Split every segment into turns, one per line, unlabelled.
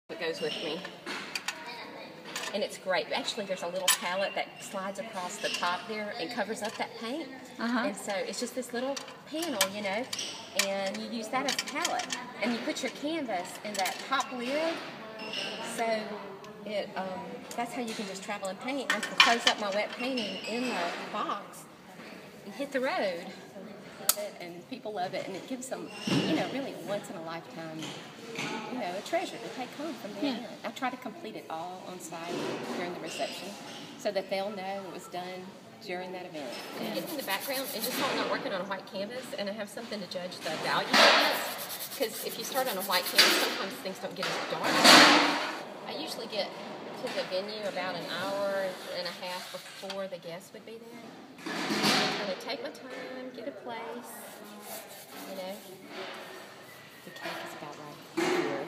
That goes with me, and it's great. Actually, there's a little palette that slides across the top there and covers up that paint. And so it's just this little panel, you know, and you use that as a palette, and you put your canvas in that top lid. So it that's how you can just travel and paint. I can close up my wet painting in the box and hit the road. And people love it, and it gives them, you know, really once in a lifetime, you know, a treasure to take home from the event. I try to complete it all on site during the reception so that they'll know it was done during that event. And get in the background and just start not working on a white canvas and have something to judge the value of it. Because if you start on a white canvas, sometimes things don't get as dark. I usually get to the venue about an hour and a half before the guests would be there. I'm going to take my time, get a place, you know. The cake is about right here.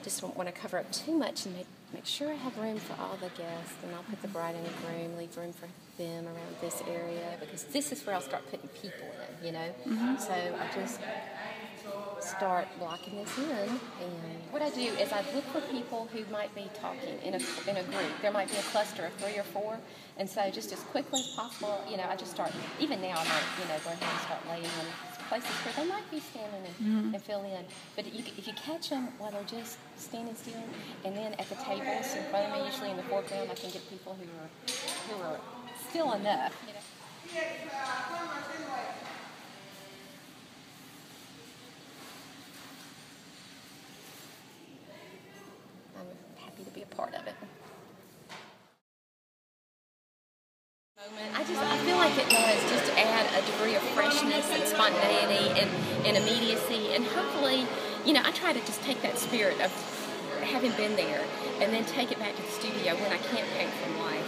Just don't want to cover up too much and make sure I have room for all the guests. And I'll put the bride and the groom, leave room for them around this area, because this is where I'll start putting people in, you know. So I just start blocking this in, and what I do is I look for people who might be talking in a group. There might be a cluster of 3 or 4, and so just as quickly as possible, you know, I just start, even now I might, you know, go ahead and start laying in places where they might be standing and fill in. But if you catch them while they're just standing still, and then at the tables in front of me, usually in the foreground, I can get people who are still enough, you know. To be a part of it. I feel like it does just add a degree of freshness and spontaneity and immediacy, and hopefully, you know, I try to just take that spirit of having been there and then take it back to the studio when I can't paint from life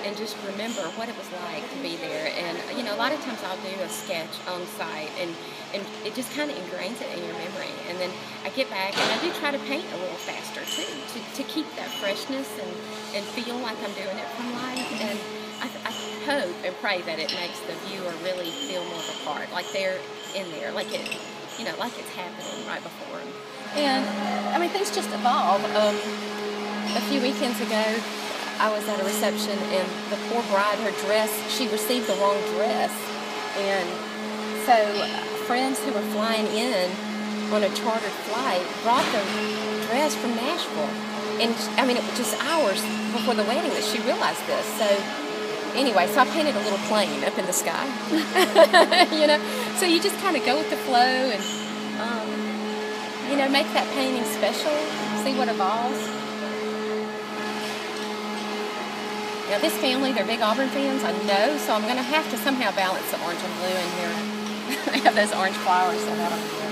and just remember what it was like to be there. And, you know, a lot of times I'll do a sketch on site and it just kind of ingrains it in your memory. And then I get back and I do try to paint a little faster too, to keep that freshness and feel like I'm doing it from life. And I hope and pray that it makes the viewer really feel more of a part, like they're in there, like it, you know, like it's happening right before them. And I mean, things just evolve. A few weekends ago, I was at a reception, and the poor bride, her dress, she received the wrong dress, and so friends who were flying in on a chartered flight brought the dress from Nashville, and I mean, it was just hours before the wedding that she realized this. So anyway, so I painted a little plane up in the sky, you know. So you just kind of go with the flow and, you know, make that painting special, see what evolves. Now this family, they're big Auburn fans, I know, so I'm going to have to somehow balance the orange and blue in here. I have those orange flowers that I don't